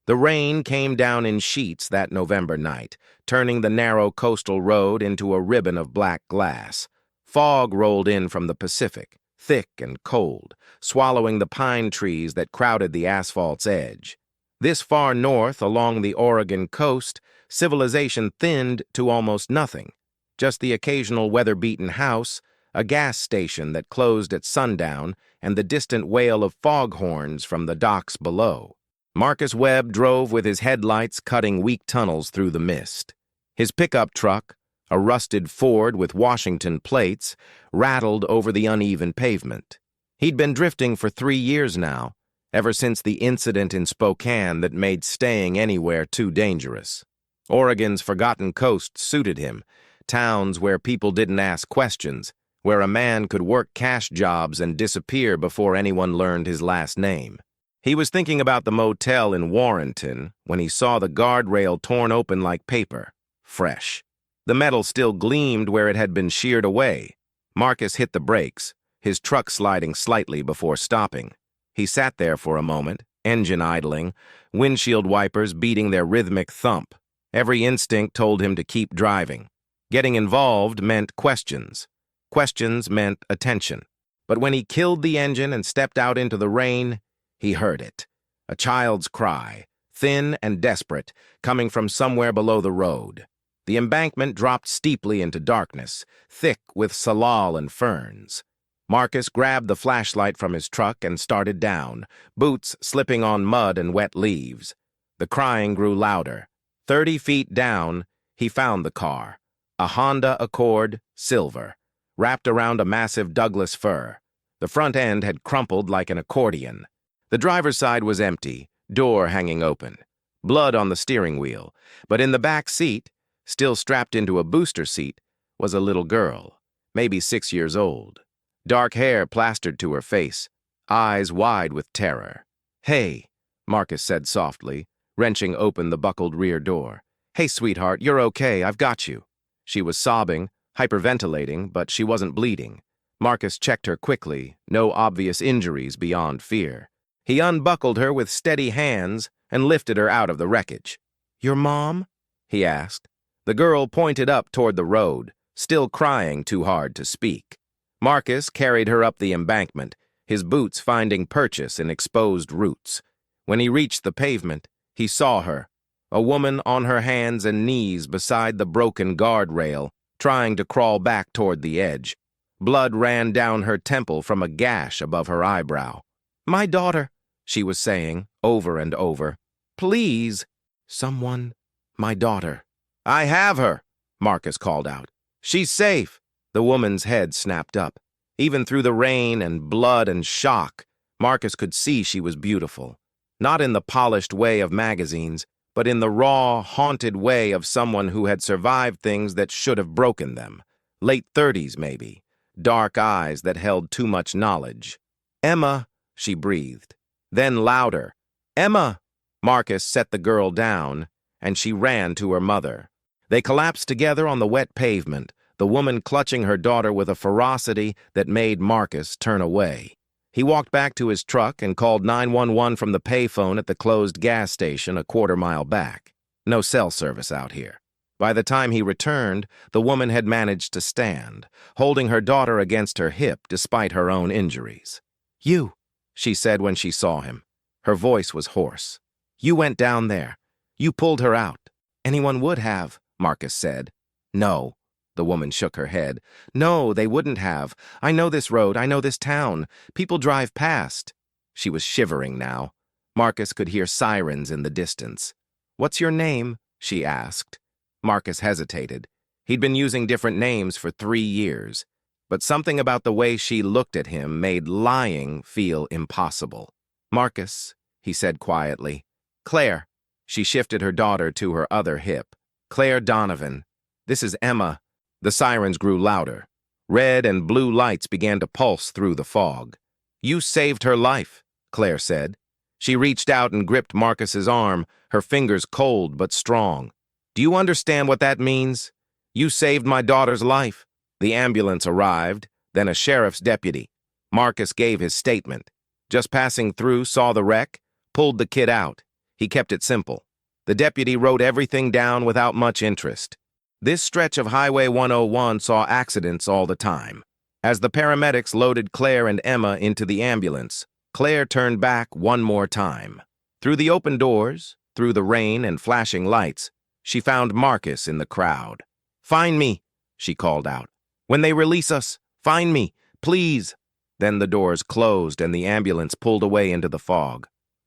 The rain came down in sheets that November night, turning the narrow coastal road into a ribbon of black glass. Fog rolled in from the Pacific, thick and cold, swallowing the pine trees that crowded the asphalt's edge. This far north, along the Oregon coast, civilization thinned to almost nothing. Just the occasional weather-beaten house, a gas station that closed at sundown, and the distant wail of foghorns from the docks below. Marcus Webb drove with his headlights cutting weak tunnels through the mist. His pickup truck, a rusted Ford with Washington plates, rattled over the uneven pavement. He'd been drifting for 3 years now, ever since the incident in Spokane that made staying anywhere too dangerous. Oregon's forgotten coast suited him, towns where people didn't ask questions, where a man could work cash jobs and disappear before anyone learned his last name. He was thinking about the motel in Warrenton when he saw the guardrail torn open like paper, fresh. The metal still gleamed where it had been sheared away. Marcus hit the brakes, his truck sliding slightly before stopping. He sat there for a moment, engine idling, windshield wipers beating their rhythmic thump. Every instinct told him to keep driving. Getting involved meant questions. Questions meant attention. But when he killed the engine and stepped out into the rain, he heard it. A child's cry, thin and desperate, coming from somewhere below the road. The embankment dropped steeply into darkness, thick with salal and ferns. Marcus grabbed the flashlight from his truck and started down, boots slipping on mud and wet leaves. The crying grew louder. 30 feet down, he found the car, a Honda Accord, silver, wrapped around a massive Douglas fir. The front end had crumpled like an accordion. The driver's side was empty, door hanging open. Blood on the steering wheel, but in the back seat, still strapped into a booster seat, was a little girl, maybe 6 years old. Dark hair plastered to her face, eyes wide with terror. "Hey," Marcus said softly, wrenching open the buckled rear door. "Hey, sweetheart, you're okay, I've got you." She was sobbing, hyperventilating, but she wasn't bleeding. Marcus checked her quickly, no obvious injuries beyond fear. He unbuckled her with steady hands and lifted her out of the wreckage. "Your mom?" he asked. The girl pointed up toward the road, still crying too hard to speak. Marcus carried her up the embankment, his boots finding purchase in exposed roots. When he reached the pavement, he saw her, a woman on her hands and knees beside the broken guardrail, trying to crawl back toward the edge. Blood ran down her temple from a gash above her eyebrow. "My daughter," she was saying, over and over. "Please, someone, my daughter." "I have her," Marcus called out. "She's safe." The woman's head snapped up. Even through the rain and blood and shock, Marcus could see she was beautiful. Not in the polished way of magazines, but in the raw, haunted way of someone who had survived things that should have broken them. Late 30s, maybe. Dark eyes that held too much knowledge. "Emma," she breathed. Then louder, "Emma!" Marcus set the girl down, and she ran to her mother. They collapsed together on the wet pavement, the woman clutching her daughter with a ferocity that made Marcus turn away. He walked back to his truck and called 911 from the payphone at the closed gas station a quarter-mile back. No cell service out here. By the time he returned, the woman had managed to stand, holding her daughter against her hip despite her own injuries. "You," she said when she saw him. Her voice was hoarse. "You went down there. You pulled her out." "Anyone would have," Marcus said. "No." The woman shook her head. "No, they wouldn't have. I know this road. I know this town. People drive past." She was shivering now. Marcus could hear sirens in the distance. "What's your name?" she asked. Marcus hesitated. He'd been using different names for 3 years. But something about the way she looked at him made lying feel impossible. "Marcus," he said quietly. "Claire." She shifted her daughter to her other hip. "Claire Donovan. This is Emma." The sirens grew louder. Red and blue lights began to pulse through the fog. "You saved her life," Claire said. She reached out and gripped Marcus's arm, her fingers cold but strong. "Do you understand what that means? You saved my daughter's life." The ambulance arrived, then a sheriff's deputy. Marcus gave his statement. Just passing through, saw the wreck, pulled the kid out. He kept it simple. The deputy wrote everything down without much interest. This stretch of Highway 101 saw accidents all the time. As the paramedics loaded Claire and Emma into the ambulance, Claire turned back one more time. Through the open doors, through the rain and flashing lights, she found Marcus in the crowd. "Find me," she called out. "When they release us, find me, please." Then the doors closed and the ambulance pulled away into the fog.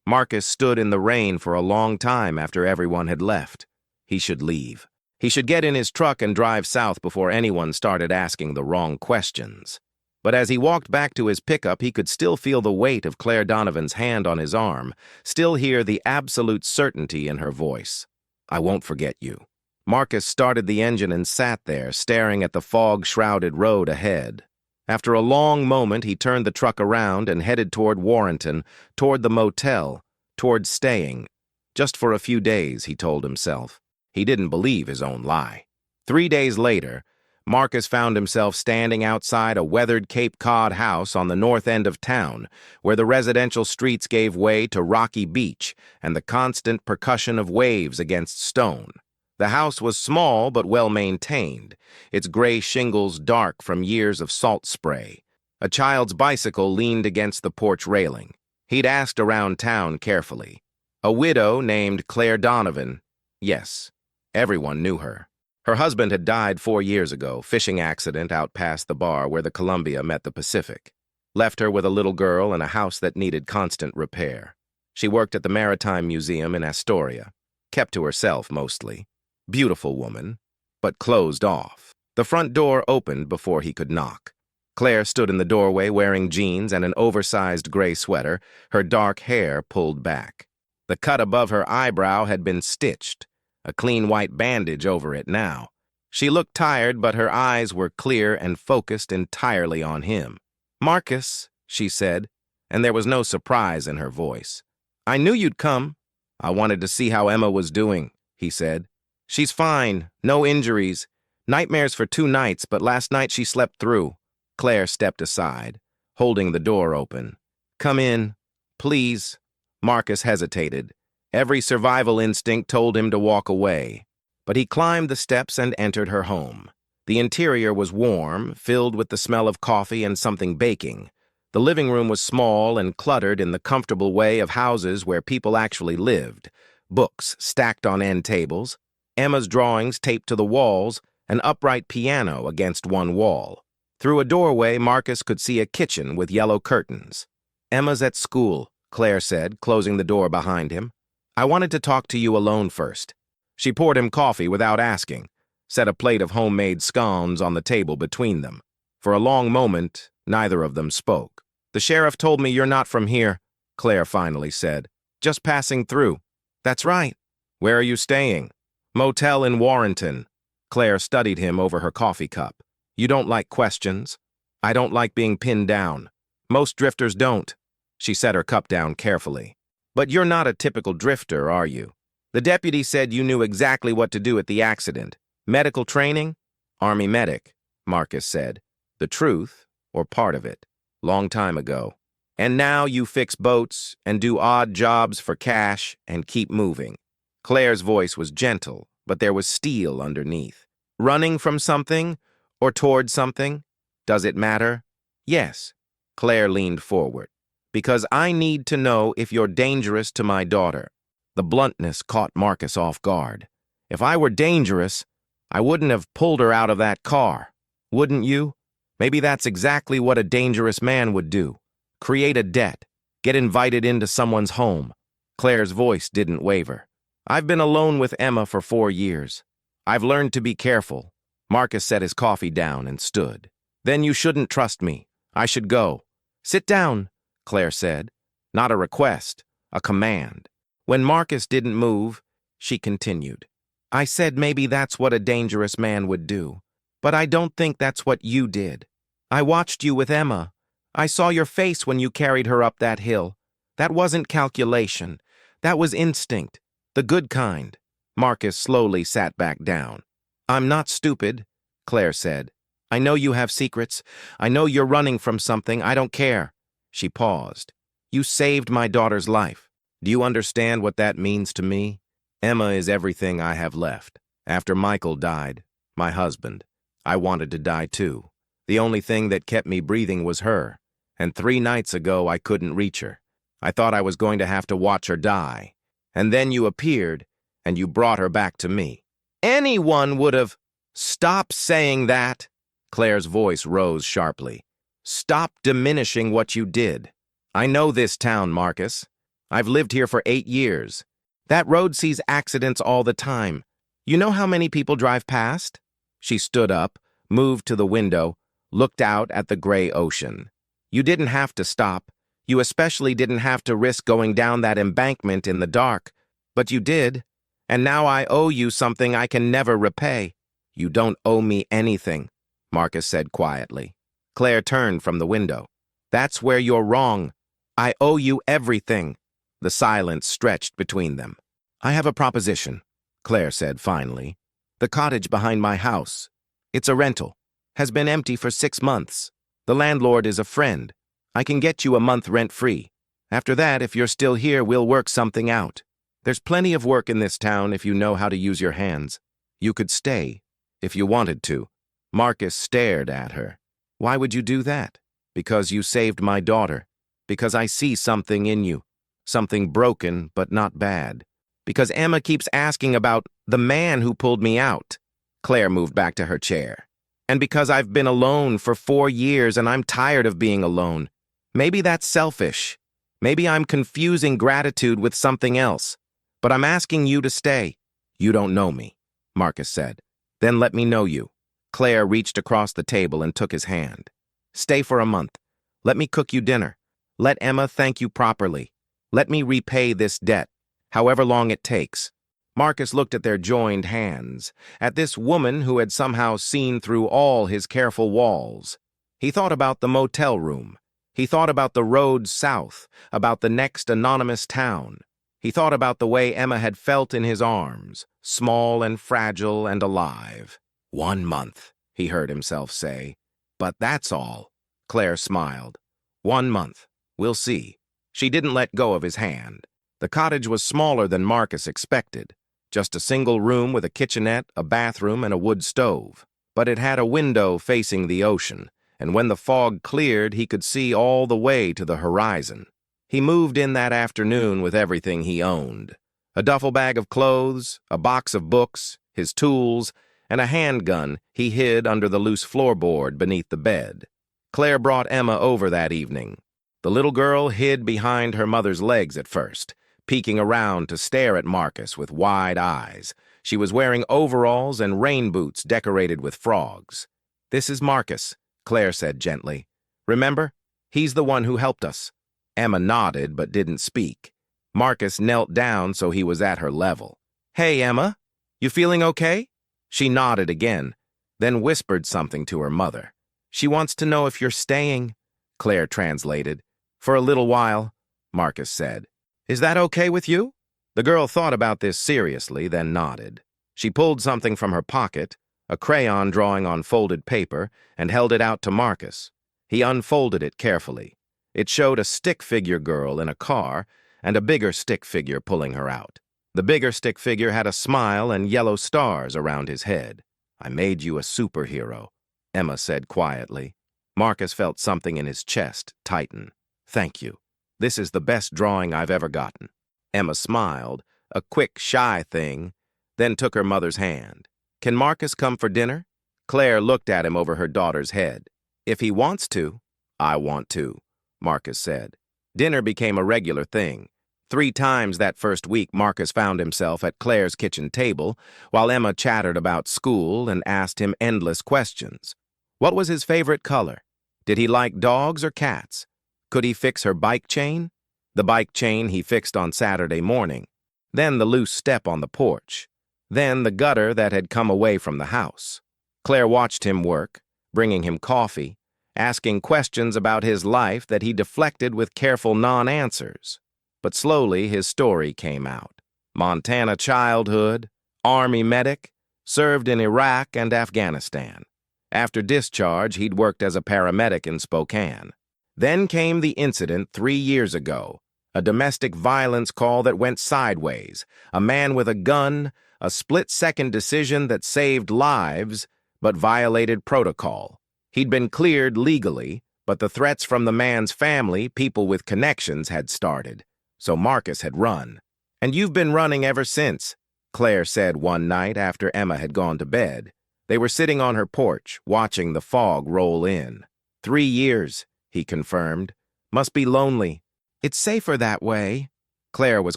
Marcus stood in the rain for a long time after everyone had left. He should leave. He should get in his truck and drive south before anyone started asking the wrong questions. But as he walked back to his pickup, he could still feel the weight of Claire Donovan's hand on his arm, still hear the absolute certainty in her voice. "I won't forget you." Marcus started the engine and sat there, staring at the fog-shrouded road ahead. After a long moment, he turned the truck around and headed toward Warrenton, toward the motel, toward staying. Just for a few days, he told himself. He didn't believe his own lie. 3 days later, Marcus found himself standing outside a weathered Cape Cod house on the north end of town, where the residential streets gave way to rocky beach and the constant percussion of waves against stone. The house was small but well-maintained, its gray shingles dark from years of salt spray. A child's bicycle leaned against the porch railing. He'd asked around town carefully. A widow named Claire Donovan. Yes, everyone knew her. Her husband had died 4 years ago, fishing accident out past the bar where the Columbia met the Pacific. Left her with a little girl and a house that needed constant repair. She worked at the Maritime Museum in Astoria. Kept to herself mostly. Beautiful woman, but closed off. The front door opened before he could knock. Claire stood in the doorway wearing jeans and an oversized gray sweater, her dark hair pulled back. The cut above her eyebrow had been stitched, a clean white bandage over it now. She looked tired, but her eyes were clear and focused entirely on him. "Marcus," she said, and there was no surprise in her voice. "I knew you'd come." "I wanted to see how Emma was doing," he said. "She's fine, no injuries. Nightmares for 2 nights, but last night she slept through." Claire stepped aside, holding the door open. "Come in, please." Marcus hesitated. Every survival instinct told him to walk away. But he climbed the steps and entered her home. The interior was warm, filled with the smell of coffee and something baking. The living room was small and cluttered in the comfortable way of houses where people actually lived. Books stacked on end tables, Emma's drawings taped to the walls, an upright piano against one wall. Through a doorway, Marcus could see a kitchen with yellow curtains. "Emma's at school," Claire said, closing the door behind him. "I wanted to talk to you alone first." She poured him coffee without asking, set a plate of homemade scones on the table between them. For a long moment, neither of them spoke. "The sheriff told me you're not from here," Claire finally said. "Just passing through." "That's right." "Where are you staying?" "Motel in Warrenton." Claire studied him over her coffee cup. "You don't like questions?" "I don't like being pinned down. Most drifters don't." She set her cup down carefully. "But you're not a typical drifter, are you? The deputy said you knew exactly what to do at the accident. Medical training?" "Army medic," Marcus said. "The truth, or part of it. Long time ago. And now you fix boats and do odd jobs for cash and keep moving." Claire's voice was gentle, but there was steel underneath. "Running from something, or toward something? Does it matter?" "Yes." Claire leaned forward. "Because I need to know if you're dangerous to my daughter." The bluntness caught Marcus off guard. "If I were dangerous, I wouldn't have pulled her out of that car. Wouldn't you? Maybe that's exactly what a dangerous man would do. Create a debt. Get invited into someone's home." Claire's voice didn't waver. "I've been alone with Emma for 4 years. I've learned to be careful." Marcus set his coffee down and stood. "Then you shouldn't trust me. I should go." "Sit down," Claire said. Not a request, a command. When Marcus didn't move, she continued. "I said maybe that's what a dangerous man would do. But I don't think that's what you did. I watched you with Emma. I saw your face when you carried her up that hill. That wasn't calculation. That was instinct. The good kind." Marcus slowly sat back down. "I'm not stupid," Claire said. "I know you have secrets. I know you're running from something. I don't care." She paused. "You saved my daughter's life. Do you understand what that means to me? Emma is everything I have left. After Michael died, my husband, I wanted to die too. The only thing that kept me breathing was her, and 3 nights ago I couldn't reach her. I thought I was going to have to watch her die. And then you appeared, and you brought her back to me. Anyone would have... Stop saying that! Claire's voice rose sharply. Stop diminishing what you did. I know this town, Marcus. I've lived here for 8 years. That road sees accidents all the time. You know how many people drive past? She stood up, moved to the window, looked out at the gray ocean. You didn't have to stop. You especially didn't have to risk going down that embankment in the dark. But you did, and now I owe you something I can never repay. You don't owe me anything, Marcus said quietly. Claire turned from the window. That's where you're wrong. I owe you everything. The silence stretched between them. I have a proposition, Claire said finally. The cottage behind my house. It's a rental. Has been empty for 6 months. The landlord is a friend. I can get you a month rent-free. After that, if you're still here, we'll work something out. There's plenty of work in this town if you know how to use your hands. You could stay, if you wanted to. Marcus stared at her. Why would you do that? Because you saved my daughter. Because I see something in you. Something broken, but not bad. Because Emma keeps asking about the man who pulled me out. Claire moved back to her chair. And because I've been alone for 4 years and I'm tired of being alone. Maybe that's selfish. Maybe I'm confusing gratitude with something else. But I'm asking you to stay. You don't know me, Marcus said. Then let me know you. Claire reached across the table and took his hand. Stay for a month. Let me cook you dinner. Let Emma thank you properly. Let me repay this debt, however long it takes. Marcus looked at their joined hands, at this woman who had somehow seen through all his careful walls. He thought about the motel room. He thought about the road south, about the next anonymous town. He thought about the way Emma had felt in his arms, small and fragile and alive. 1 month, he heard himself say. But that's all. Claire smiled. 1 month. We'll see. She didn't let go of his hand. The cottage was smaller than Marcus expected. Just a single room with a kitchenette, a bathroom, and a wood stove. But it had a window facing the ocean, and when the fog cleared, he could see all the way to the horizon. He moved in that afternoon with everything he owned. A duffel bag of clothes, a box of books, his tools, and a handgun he hid under the loose floorboard beneath the bed. Claire brought Emma over that evening. The little girl hid behind her mother's legs at first, peeking around to stare at Marcus with wide eyes. She was wearing overalls and rain boots decorated with frogs. This is Marcus, Claire said gently. Remember? He's the one who helped us. Emma nodded but didn't speak. Marcus knelt down so he was at her level. Hey, Emma, you feeling okay? She nodded again, then whispered something to her mother. She wants to know if you're staying, Claire translated. For a little while, Marcus said. Is that okay with you? The girl thought about this seriously, then nodded. She pulled something from her pocket, a crayon drawing on folded paper, and held it out to Marcus. He unfolded it carefully. It showed a stick figure girl in a car and a bigger stick figure pulling her out. The bigger stick figure had a smile and yellow stars around his head. I made you a superhero, Emma said quietly. Marcus felt something in his chest tighten. Thank you. This is the best drawing I've ever gotten. Emma smiled, a quick, shy thing, then took her mother's hand. Can Marcus come for dinner? Claire looked at him over her daughter's head. If he wants to, I want to, Marcus said. Dinner became a regular thing. 3 times that first week, Marcus found himself at Claire's kitchen table, while Emma chattered about school and asked him endless questions. What was his favorite color? Did he like dogs or cats? Could he fix her bike chain? The bike chain he fixed on Saturday morning. Then the loose step on the porch. Then the gutter that had come away from the house. Claire watched him work, bringing him coffee, asking questions about his life that he deflected with careful non-answers. But slowly his story came out. Montana childhood, Army medic, served in Iraq and Afghanistan. After discharge, he'd worked as a paramedic in Spokane. Then came the incident 3 years ago, A domestic violence call that went sideways. A man with a gun, a split-second decision that saved lives, but violated protocol. He'd been cleared legally, but the threats from the man's family, people with connections, had started. So Marcus had run. "And you've been running ever since," Claire said one night after Emma had gone to bed. They were sitting on her porch, watching the fog roll in. 3 years, he confirmed. "Must be lonely." "It's safer that way." Claire was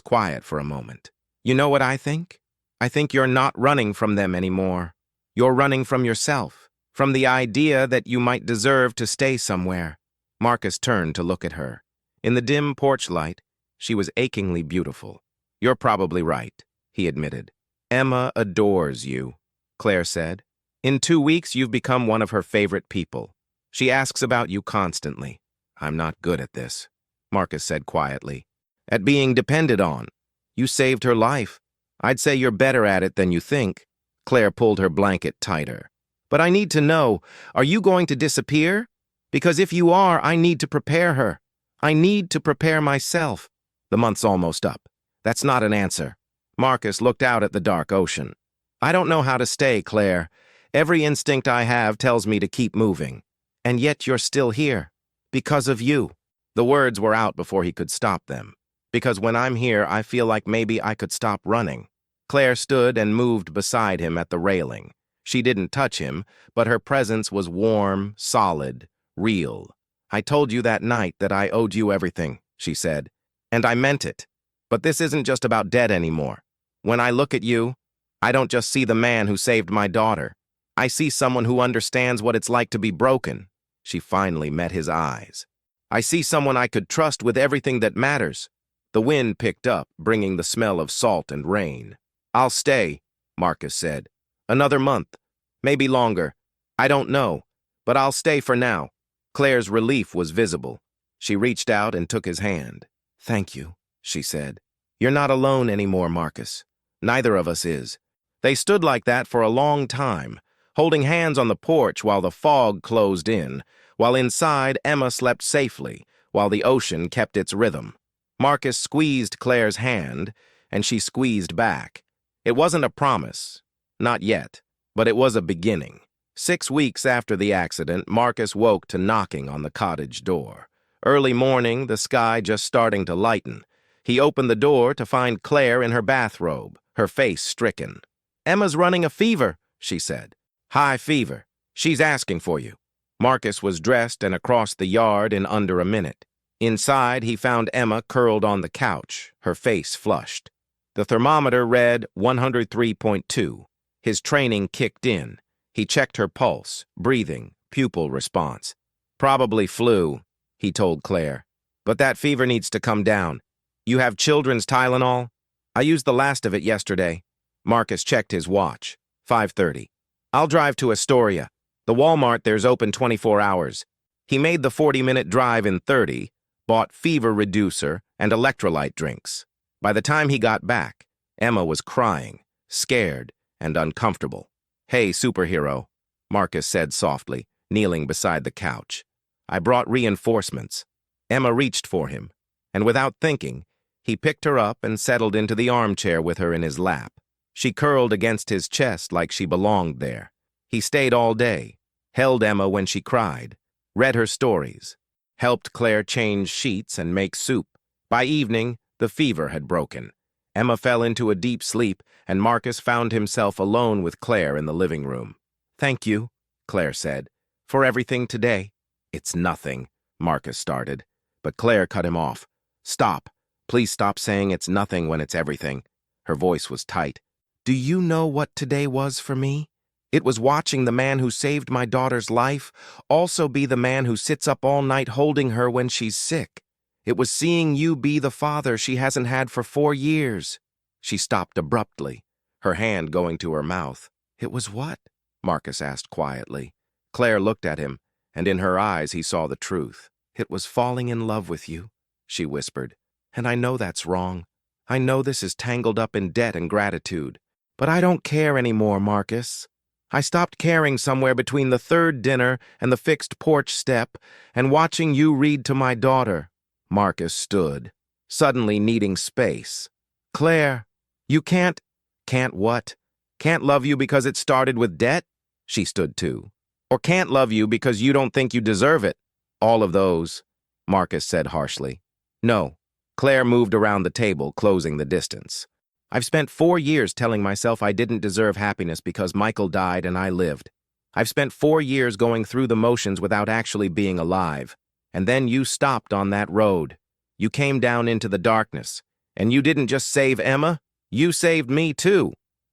quiet for a moment. "You know what I think? I think you're not running from them anymore. You're running from yourself, from the idea that you might deserve to stay somewhere." Marcus turned to look at her. In the dim porch light, she was achingly beautiful. "You're probably right," he admitted. "Emma adores you," Claire said. "In 2 weeks, you've become one of her favorite people. She asks about you constantly." "I'm not good at this," Marcus said quietly. "At being depended on. You saved her life. I'd say you're better at it than you think." Claire pulled her blanket tighter. "But I need to know, are you going to disappear? Because if you are, I need to prepare her. I need to prepare myself." "The month's almost up. That's not an answer." Marcus looked out at the dark ocean. "I don't know how to stay, Claire. Every instinct I have tells me to keep moving. And yet you're still here. Because of you." The words were out before he could stop them. "Because when I'm here, I feel like maybe I could stop running." Claire stood and moved beside him at the railing. She didn't touch him, but her presence was warm, solid, real. "I told you that night that I owed you everything," she said. "And I meant it. But this isn't just about debt anymore. When I look at you, I don't just see the man who saved my daughter. I see someone who understands what it's like to be broken." She finally met his eyes. "I see someone I could trust with everything that matters." The wind picked up, bringing the smell of salt and rain. "I'll stay," Marcus said. "Another month. Maybe longer. I don't know. But I'll stay for now." Claire's relief was visible. She reached out and took his hand. "Thank you," she said. "You're not alone anymore, Marcus. Neither of us is." They stood like that for a long time, holding hands on the porch while the fog closed in, while inside Emma slept safely, while the ocean kept its rhythm. Marcus squeezed Claire's hand, and she squeezed back. It wasn't a promise. Not yet. But it was a beginning. 6 weeks after the accident, Marcus woke to knocking on the cottage door. Early morning, the sky just starting to lighten. He opened the door to find Claire in her bathrobe, her face stricken. "Emma's running a fever," she said. "High fever. She's asking for you." Marcus was dressed and across the yard in under a minute. Inside, he found Emma curled on the couch, her face flushed. The thermometer read 103.2. His training kicked in. He checked her pulse, breathing, pupil response. "Probably flu," he told Claire. "But that fever needs to come down. You have children's Tylenol?" "I used the last of it yesterday." Marcus checked his watch. 5:30. "I'll drive to Astoria. The Walmart there's open 24 hours. He made the 40-minute drive in 30, bought fever reducer and electrolyte drinks. By the time he got back, Emma was crying, scared, and uncomfortable. "Hey, superhero," Marcus said softly, kneeling beside the couch. "I brought reinforcements." Emma reached for him, and without thinking, he picked her up and settled into the armchair with her in his lap. She curled against his chest like she belonged there. He stayed all day, held Emma when she cried, read her stories, helped Claire change sheets and make soup. By evening, the fever had broken. Emma fell into a deep sleep, and Marcus found himself alone with Claire in the living room. "Thank you," Claire said, "for everything today." "It's nothing," Marcus started, but Claire cut him off. "Stop. Please stop saying it's nothing when it's everything." Her voice was tight. "Do you know what today was for me? It was watching the man who saved my daughter's life also be the man who sits up all night holding her when she's sick. It was seeing you be the father she hasn't had for 4 years. She stopped abruptly, her hand going to her mouth. "It was what?" Marcus asked quietly. Claire looked at him, and in her eyes he saw the truth. "It was falling in love with you," she whispered. "And I know that's wrong. I know this is tangled up in debt and gratitude. But I don't care anymore, Marcus. I stopped caring somewhere between the 3rd dinner and the fixed porch step and watching you read to my daughter." Marcus stood. suddenly needing space. Claire, you can't. Can't what? Can't love you because it started with debt? She stood too. Or can't love you because you don't think you deserve it? All of those, Marcus said harshly. No. Claire moved around the table, closing the distance. I've spent 4 years telling myself I didn't deserve happiness because Michael died and I lived. I've spent 4 years going through the motions without actually being alive. And then you stopped on that road. You came down into the darkness. And you didn't just save Emma, you saved me too.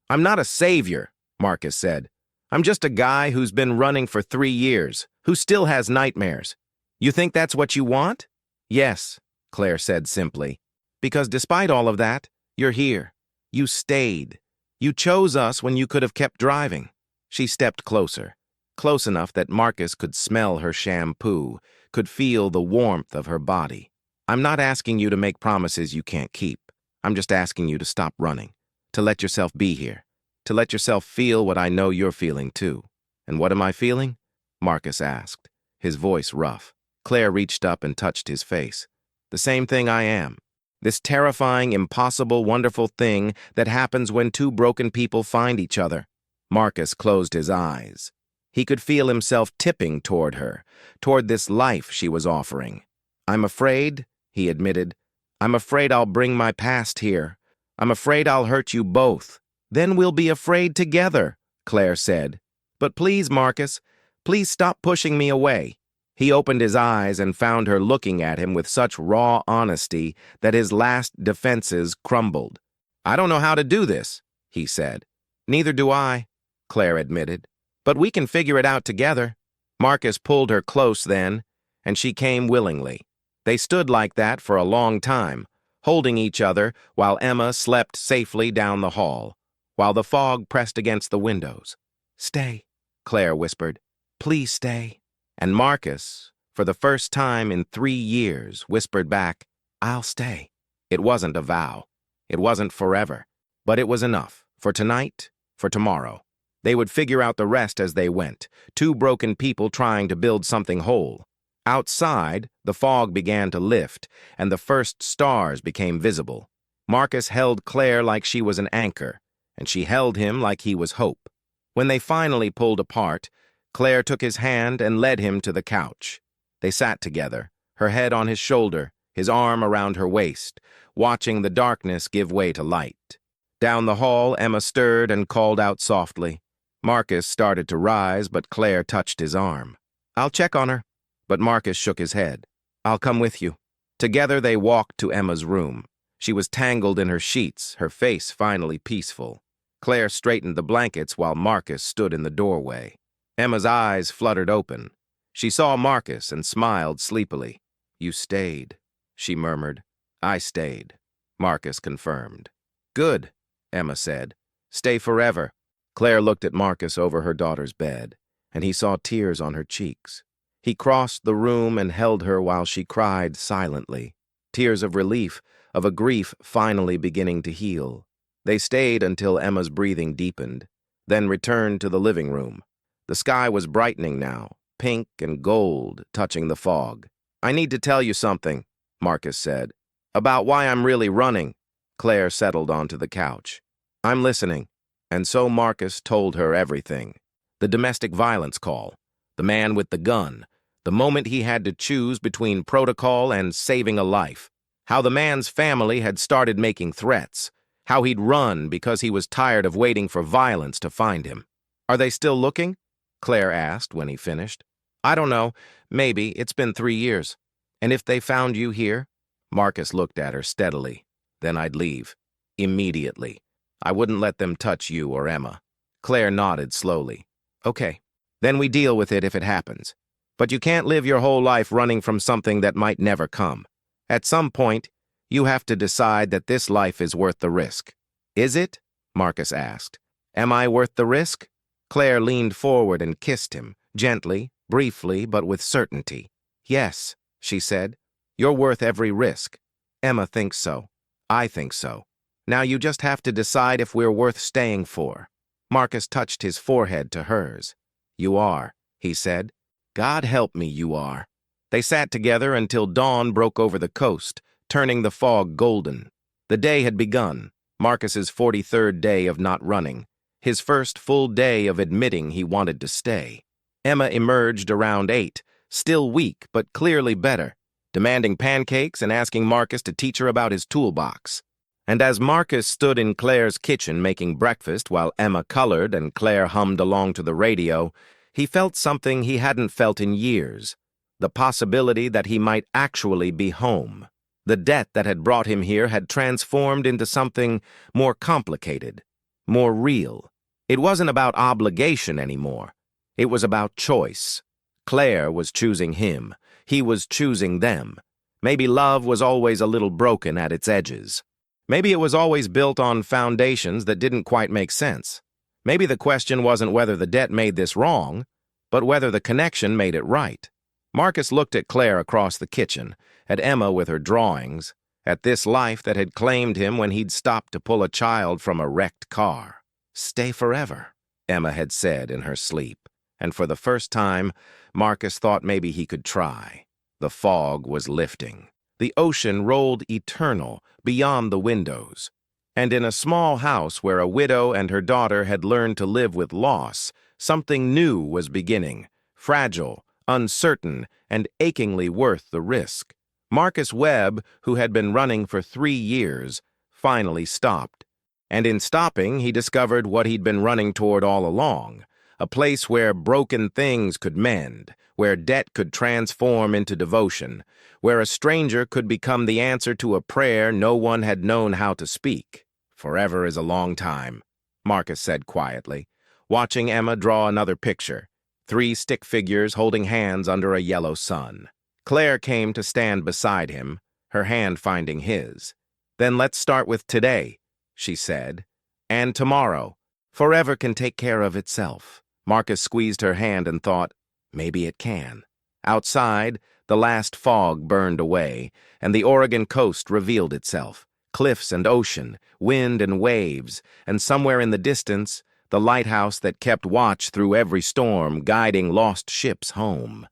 I'm not a savior, Marcus said. I'm just a guy who's been running for 3 years, who still has nightmares. You think that's what you want? Yes, Claire said simply. Because despite all of that, you're here. You stayed. You chose us when you could have kept driving. She stepped closer, close enough that Marcus could smell her shampoo, could feel the warmth of her body. I'm not asking you to make promises you can't keep. I'm just asking you to stop running, to let yourself be here, to let yourself feel what I know you're feeling too. And what am I feeling? Marcus asked, his voice rough. Claire reached up and touched his face. The same thing I am. This terrifying, impossible, wonderful thing that happens when two broken people find each other. Marcus closed his eyes. He could feel himself tipping toward her, toward this life she was offering. I'm afraid, he admitted. I'm afraid I'll bring my past here. I'm afraid I'll hurt you both. Then we'll be afraid together, Claire said. But please, Marcus, please stop pushing me away. He opened his eyes and found her looking at him with such raw honesty that his last defenses crumbled. I don't know how to do this, he said. Neither do I, Claire admitted. But we can figure it out together. Marcus pulled her close then, and she came willingly. They stood like that for a long time, holding each other while Emma slept safely down the hall, while the fog pressed against the windows. Stay, Claire whispered. Please stay. And Marcus, for the first time in 3 years, whispered back, I'll stay. It wasn't a vow. It wasn't forever. But it was enough. For tonight, for tomorrow. They would figure out the rest as they went, two broken people trying to build something whole. Outside, the fog began to lift, and the first stars became visible. Marcus held Claire like she was an anchor, and she held him like he was hope. When they finally pulled apart, Claire took his hand and led him to the couch. They sat together, her head on his shoulder, his arm around her waist, watching the darkness give way to light. Down the hall, Emma stirred and called out softly. Marcus started to rise, but Claire touched his arm. I'll check on her. But Marcus shook his head. I'll come with you. Together they walked to Emma's room. She was tangled in her sheets, her face finally peaceful. Claire straightened the blankets while Marcus stood in the doorway. Emma's eyes fluttered open. She saw Marcus and smiled sleepily. You stayed, she murmured. I stayed, Marcus confirmed. Good, Emma said. Stay forever. Claire looked at Marcus over her daughter's bed, and he saw tears on her cheeks. He crossed the room and held her while she cried silently, tears of relief, of a grief finally beginning to heal. They stayed until Emma's breathing deepened, then returned to the living room. The sky was brightening now, pink and gold, touching the fog. I need to tell you something, Marcus said, about why I'm really running. Claire settled onto the couch. I'm listening. And so Marcus told her everything. The domestic violence call, the man with the gun, the moment he had to choose between protocol and saving a life, how the man's family had started making threats, how he'd run because he was tired of waiting for violence to find him. Are they still looking? Claire asked when he finished. I don't know. Maybe. It's been 3 years. And if they found you here? Marcus looked at her steadily. Then I'd leave. Immediately. I wouldn't let them touch you or Emma. Claire nodded slowly. Okay. Then we deal with it if it happens. But you can't live your whole life running from something that might never come. At some point, you have to decide that this life is worth the risk. Is it? Marcus asked. Am I worth the risk? Claire leaned forward and kissed him, gently, briefly, but with certainty. Yes, she said. You're worth every risk. Emma thinks so. I think so. Now you just have to decide if we're worth staying for. Marcus touched his forehead to hers. You are, he said. God help me, you are. They sat together until dawn broke over the coast, turning the fog golden. The day had begun, Marcus's 43rd day of not running, his first full day of admitting he wanted to stay. Emma emerged around 8, still weak but clearly better, demanding pancakes and asking Marcus to teach her about his toolbox. And as Marcus stood in Claire's kitchen making breakfast while Emma colored and Claire hummed along to the radio, he felt something he hadn't felt in years, the possibility that he might actually be home. The debt that had brought him here had transformed into something more complicated, more real. It wasn't about obligation anymore. It was about choice. Claire was choosing him. He was choosing them. Maybe love was always a little broken at its edges. Maybe it was always built on foundations that didn't quite make sense. Maybe the question wasn't whether the debt made this wrong, but whether the connection made it right. Marcus looked at Claire across the kitchen, at Emma with her drawings, at this life that had claimed him when he'd stopped to pull a child from a wrecked car. "Stay forever," Emma had said in her sleep, and for the first time, Marcus thought maybe he could try. The fog was lifting. The ocean rolled eternal beyond the windows. And in a small house where a widow and her daughter had learned to live with loss, something new was beginning, fragile, uncertain, and achingly worth the risk. Marcus Webb, who had been running for 3 years, finally stopped. And in stopping, he discovered what he'd been running toward all along, a place where broken things could mend, where debt could transform into devotion, where a stranger could become the answer to a prayer no one had known how to speak. "Forever is a long time," Marcus said quietly, watching Emma draw another picture, 3 stick figures holding hands under a yellow sun. Claire came to stand beside him, her hand finding his. "Then let's start with today," she said, "and tomorrow. Forever can take care of itself." Marcus squeezed her hand and thought, maybe it can. Outside, the last fog burned away, and the Oregon coast revealed itself. Cliffs and ocean, wind and waves, and somewhere in the distance, the lighthouse that kept watch through every storm, guiding lost ships home.